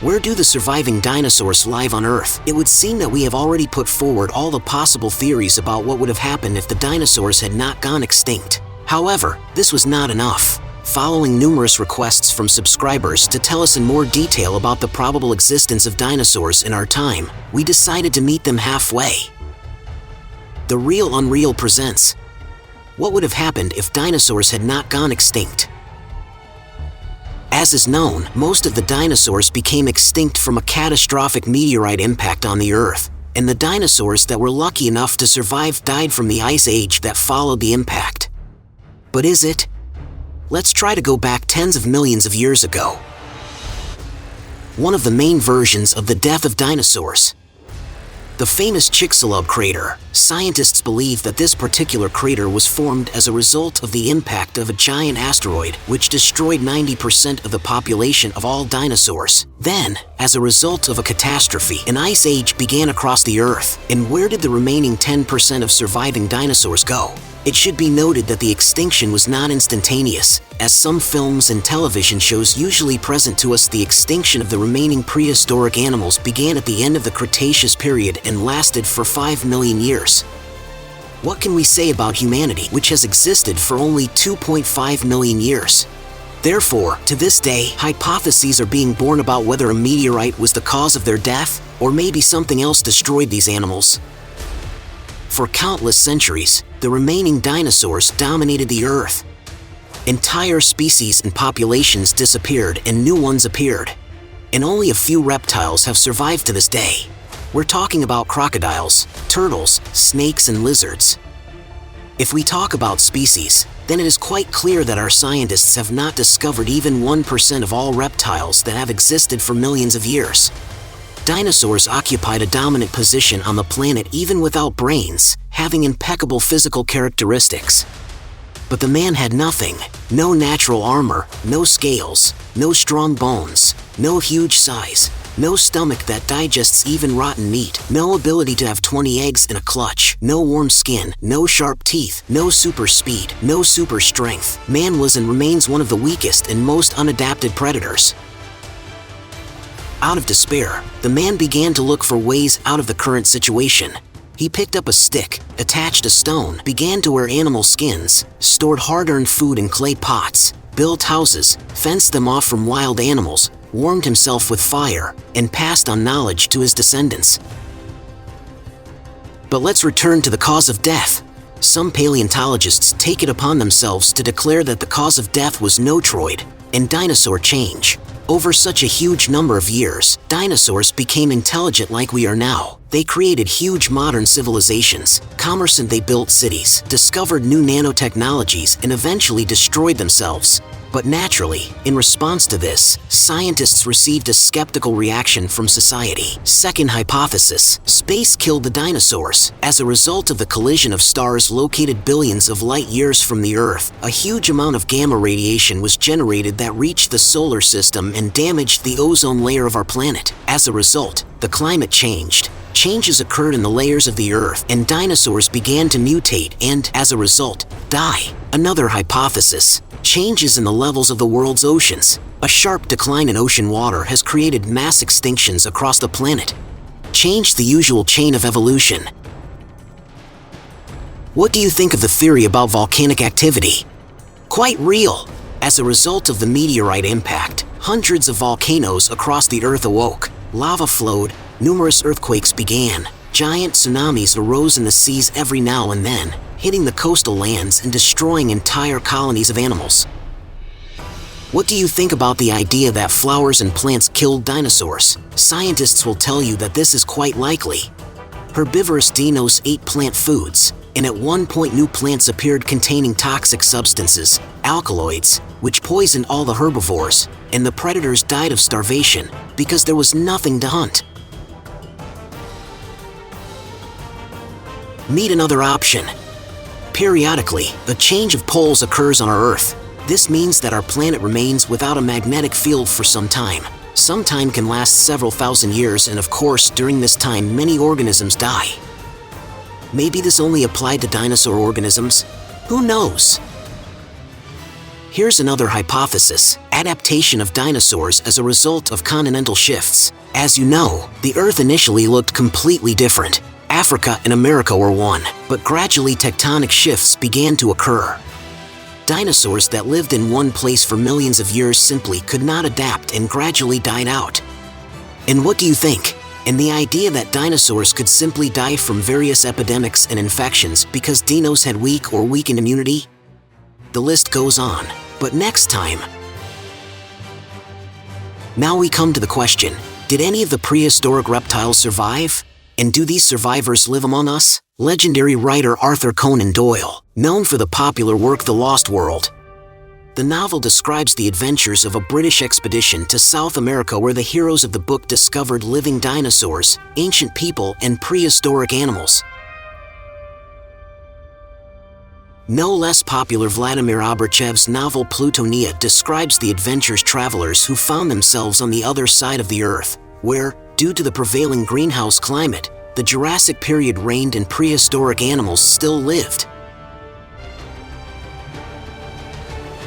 Where do the surviving dinosaurs live on Earth? It would seem that we have already put forward all the possible theories about what would have happened if the dinosaurs had not gone extinct. However, this was not enough. Following numerous requests from subscribers to tell us in more detail about the probable existence of dinosaurs in our time, we decided to meet them halfway. The Real Unreal presents: what would have happened if dinosaurs had not gone extinct? As is known, most of the dinosaurs became extinct from a catastrophic meteorite impact on the Earth, and the dinosaurs that were lucky enough to survive died from the ice age that followed the impact. But is it? Let's try to go back tens of millions of years ago. One of the main versions of the death of dinosaurs. The famous Chicxulub crater. Scientists believe that this particular crater was formed as a result of the impact of a giant asteroid which destroyed 90% of the population of all dinosaurs. Then, as a result of a catastrophe, an ice age began across the Earth. And where did the remaining 10% of surviving dinosaurs go? It should be noted that the extinction was not instantaneous, as some films and television shows usually present to us the extinction of the remaining prehistoric animals began at the end of the Cretaceous period and lasted for 5 million years. What can we say about humanity, which has existed for only 2.5 million years? Therefore, to this day, hypotheses are being born about whether a meteorite was the cause of their death, or maybe something else destroyed these animals. For countless centuries, the remaining dinosaurs dominated the Earth. Entire species and populations disappeared and new ones appeared. And only a few reptiles have survived to this day. We're talking about crocodiles, turtles, snakes, and lizards. If we talk about species, then it is quite clear that our scientists have not discovered even 1% of all reptiles that have existed for millions of years. Dinosaurs occupied a dominant position on the planet even without brains, having impeccable physical characteristics. But the man had nothing: no natural armor, no scales, no strong bones, no huge size, no stomach that digests even rotten meat, no ability to have 20 eggs in a clutch, no warm skin, no sharp teeth, no super speed, no super strength. Man was and remains one of the weakest and most unadapted predators. Out of despair, the man began to look for ways out of the current situation. He picked up a stick, attached a stone, began to wear animal skins, stored hard-earned food in clay pots, built houses, fenced them off from wild animals, warmed himself with fire, and passed on knowledge to his descendants. But let's return to the cause of death. Some paleontologists take it upon themselves to declare that the cause of death was notroid and dinosaur change. Over such a huge number of years, dinosaurs became intelligent like we are now. They created huge modern civilizations, commerce, and they built cities, discovered new nanotechnologies, and eventually destroyed themselves. But naturally, in response to this, scientists received a skeptical reaction from society. Second hypothesis: space killed the dinosaurs. As a result of the collision of stars located billions of light years from the Earth, a huge amount of gamma radiation was generated that reached the solar system and damaged the ozone layer of our planet. As a result, the climate changed. Changes occurred in the layers of the Earth, and dinosaurs began to mutate and, as a result, die. Another hypothesis: changes in the levels of the world's oceans. A sharp decline in ocean water has created mass extinctions across the planet, changed the usual chain of evolution. What do you think of the theory about volcanic activity? Quite real. As a result of the meteorite impact, hundreds of volcanoes across the Earth awoke. Lava flowed, numerous earthquakes began, giant tsunamis arose in the seas every now and then, hitting the coastal lands and destroying entire colonies of animals. What do you think about the idea that flowers and plants killed dinosaurs? Scientists will tell you that this is quite likely. Herbivorous dinos ate plant foods, and at one point new plants appeared containing toxic substances, alkaloids, which poisoned all the herbivores, and the predators died of starvation because there was nothing to hunt. Meet another option. Periodically, a change of poles occurs on our Earth. This means that our planet remains without a magnetic field for some time. Some time can last several thousand years, and of course, during this time, many organisms die. Maybe this only applied to dinosaur organisms? Who knows? Here's another hypothesis: adaptation of dinosaurs as a result of continental shifts. As you know, the Earth initially looked completely different. Africa and America were one, but gradually tectonic shifts began to occur. Dinosaurs that lived in one place for millions of years simply could not adapt and gradually died out. And what do you think? And the idea that dinosaurs could simply die from various epidemics and infections because dinos had weak or weakened immunity? The list goes on, but next time. Now we come to the question, did any of the prehistoric reptiles survive? And do these survivors live among us? Legendary writer Arthur Conan Doyle, known for the popular work The Lost World. The novel describes the adventures of a British expedition to South America where the heroes of the book discovered living dinosaurs, ancient people, and prehistoric animals. No less popular Vladimir Abrachev's novel Plutonia describes the adventurous travelers who found themselves on the other side of the Earth, where, due to the prevailing greenhouse climate, the Jurassic period reigned and prehistoric animals still lived.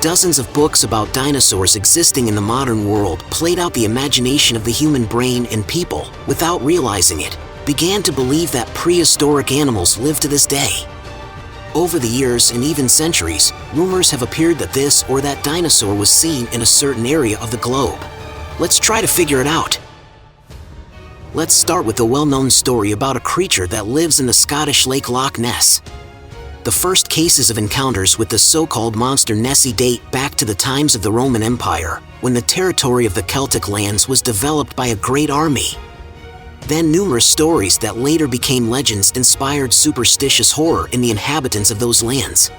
Dozens of books about dinosaurs existing in the modern world played out the imagination of the human brain, and people, without realizing it, began to believe that prehistoric animals live to this day. Over the years and even centuries, rumors have appeared that this or that dinosaur was seen in a certain area of the globe. Let's try to figure it out. Let's start with the well-known story about a creature that lives in the Scottish lake Loch Ness. The first cases of encounters with the so-called monster Nessie date back to the times of the Roman Empire, when the territory of the Celtic lands was developed by a great army. Then numerous stories that later became legends inspired superstitious horror in the inhabitants of those lands.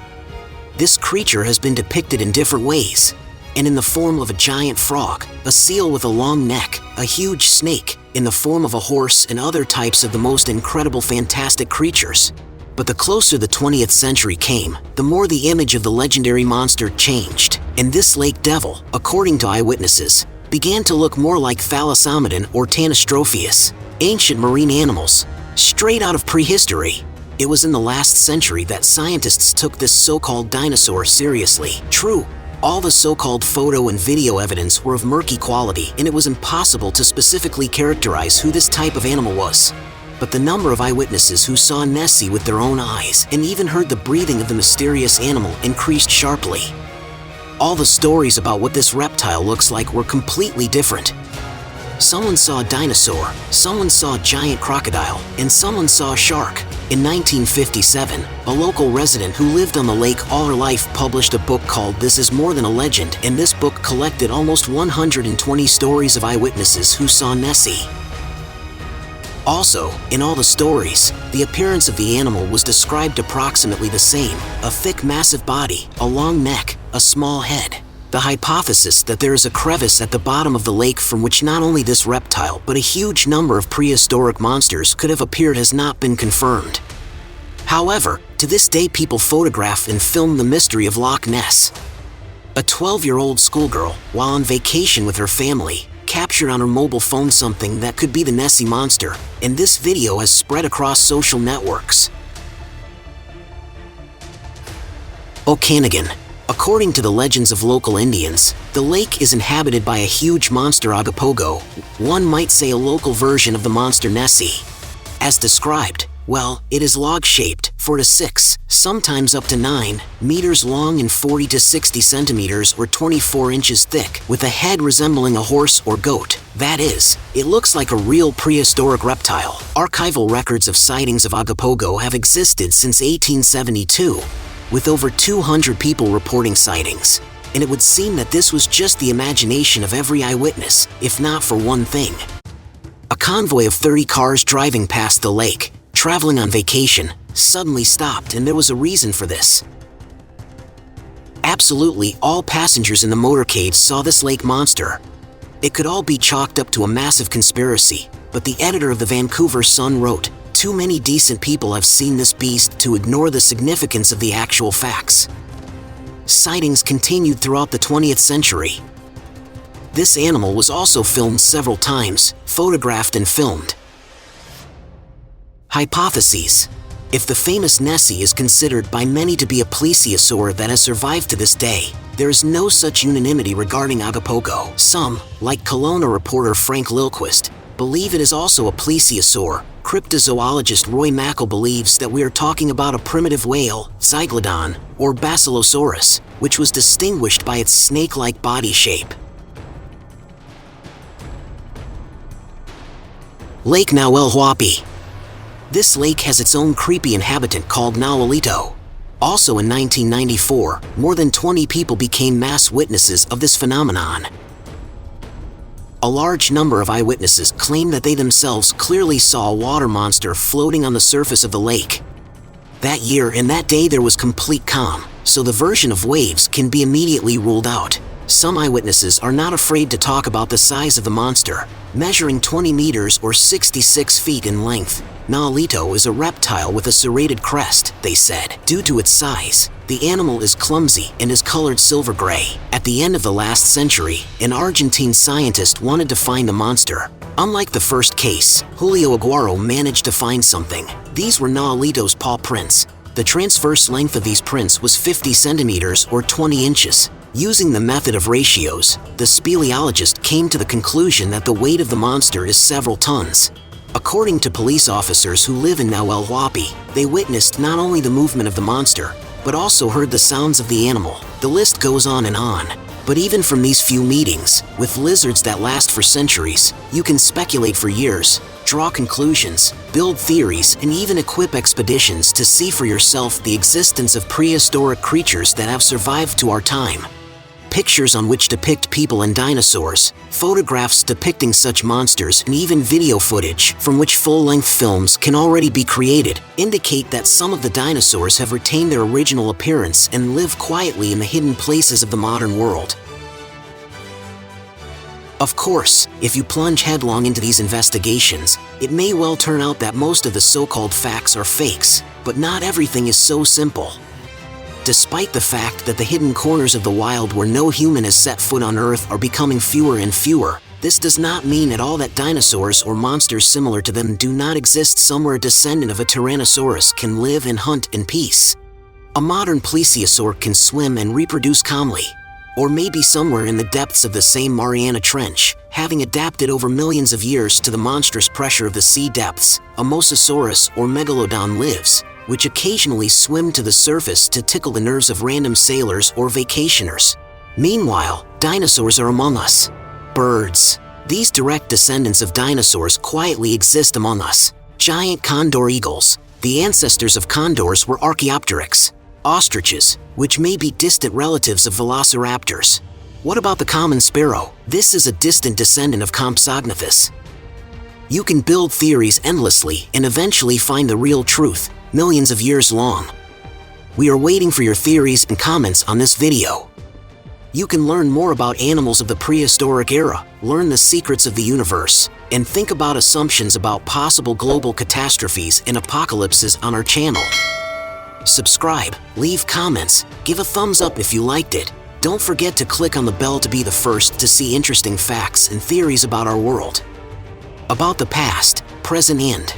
This creature has been depicted in different ways, and in the form of a giant frog, a seal with a long neck, a huge snake, in the form of a horse, and other types of the most incredible fantastic creatures. But the closer the 20th century came, the more the image of the legendary monster changed, and this lake devil, according to eyewitnesses, began to look more like Thalassomedon or Tanystropheus, ancient marine animals, straight out of prehistory. It was in the last century that scientists took this so-called dinosaur seriously. True, all the so-called photo and video evidence were of murky quality, and it was impossible to specifically characterize who this type of animal was. But the number of eyewitnesses who saw Nessie with their own eyes and even heard the breathing of the mysterious animal increased sharply. All the stories about what this reptile looks like were completely different. Someone saw a dinosaur, someone saw a giant crocodile, and someone saw a shark. In 1957, a local resident who lived on the lake all her life published a book called This Is More Than a Legend, and this book collected almost 120 stories of eyewitnesses who saw Nessie. Also, in all the stories, the appearance of the animal was described approximately the same: a thick, massive body, a long neck, a small head. The hypothesis that there is a crevice at the bottom of the lake from which not only this reptile but a huge number of prehistoric monsters could have appeared has not been confirmed. However, to this day people photograph and film the mystery of Loch Ness. A 12-year-old schoolgirl, while on vacation with her family, captured on her mobile phone something that could be the Nessie monster, and this video has spread across social networks. Okanagan. According to the legends of local Indians, the lake is inhabited by a huge monster Agapogo, one might say a local version of the monster Nessie. As described, well, it is log-shaped, 4 to 6, sometimes up to 9 meters long and 40 to 60 centimeters or 24 inches thick, with a head resembling a horse or goat. That is, it looks like a real prehistoric reptile. Archival records of sightings of Agapogo have existed since 1872, with over 200 people reporting sightings. And it would seem that this was just the imagination of every eyewitness, if not for one thing. A convoy of 30 cars driving past the lake, traveling on vacation, suddenly stopped, and there was a reason for this. Absolutely all passengers in the motorcade saw this lake monster. It could all be chalked up to a massive conspiracy, but the editor of the Vancouver Sun wrote, "Too many decent people have seen this beast to ignore the significance of the actual facts." Sightings continued throughout the 20th century. This animal was also filmed several times, photographed and filmed. Hypotheses. If the famous Nessie is considered by many to be a plesiosaur that has survived to this day, There is no such unanimity regarding Acapulco. Some, like Kelowna reporter Frank Lilquist, believe it is also a plesiosaur. Cryptozoologist Roy Mackle believes that we are talking about a primitive whale, Zyglodon, or Basilosaurus, which was distinguished by its snake-like body shape. Lake Nahuel Huapi. This lake has its own creepy inhabitant called Nahuelito. Also in 1994, more than 20 people became mass witnesses of this phenomenon. A large number of eyewitnesses claim that they themselves clearly saw a water monster floating on the surface of the lake. That year and that day there was complete calm, so the version of waves can be immediately ruled out. Some eyewitnesses are not afraid to talk about the size of the monster, measuring 20 meters or 66 feet in length. Nahuelito is a reptile with a serrated crest, they said. Due to its size, the animal is clumsy and is colored silver gray. At the end of the last century, an Argentine scientist wanted to find the monster. Unlike the first case, Julio Aguaro managed to find something. These were Nahuelito's paw prints. The transverse length of these prints was 50 centimeters or 20 inches. Using the method of ratios, the speleologist came to the conclusion that the weight of the monster is several tons. According to police officers who live in Nahuel Huapi, they witnessed not only the movement of the monster, but also heard the sounds of the animal. The list goes on and on. But even from these few meetings, with lizards that last for centuries, you can speculate for years, draw conclusions, build theories, and even equip expeditions to see for yourself the existence of prehistoric creatures that have survived to our time. Pictures on which depict people and dinosaurs, photographs depicting such monsters, and even video footage from which full-length films can already be created indicate that some of the dinosaurs have retained their original appearance and live quietly in the hidden places of the modern world. Of course, if you plunge headlong into these investigations, it may well turn out that most of the so-called facts are fakes, but not everything is so simple. Despite the fact that the hidden corners of the wild where no human has set foot on Earth are becoming fewer and fewer, this does not mean at all that dinosaurs or monsters similar to them do not exist somewhere. A descendant of a Tyrannosaurus can live and hunt in peace. A modern plesiosaur can swim and reproduce calmly. Or maybe somewhere in the depths of the same Mariana Trench, having adapted over millions of years to the monstrous pressure of the sea depths, a Mosasaurus or Megalodon lives, which occasionally swim to the surface to tickle the nerves of random sailors or vacationers. Meanwhile, dinosaurs are among us. Birds. These direct descendants of dinosaurs quietly exist among us. Giant condor eagles. The ancestors of condors were Archaeopteryx. Ostriches, which may be distant relatives of velociraptors. What about the common sparrow? This is a distant descendant of Compsognathus. You can build theories endlessly and eventually find the real truth, millions of years long. We are waiting for your theories and comments on this video. You can learn more about animals of the prehistoric era, learn the secrets of the universe, and think about assumptions about possible global catastrophes and apocalypses on our channel. Subscribe, leave comments, give a thumbs up if you liked it. Don't forget to click on the bell to be the first to see interesting facts and theories about our world. About the past, present, and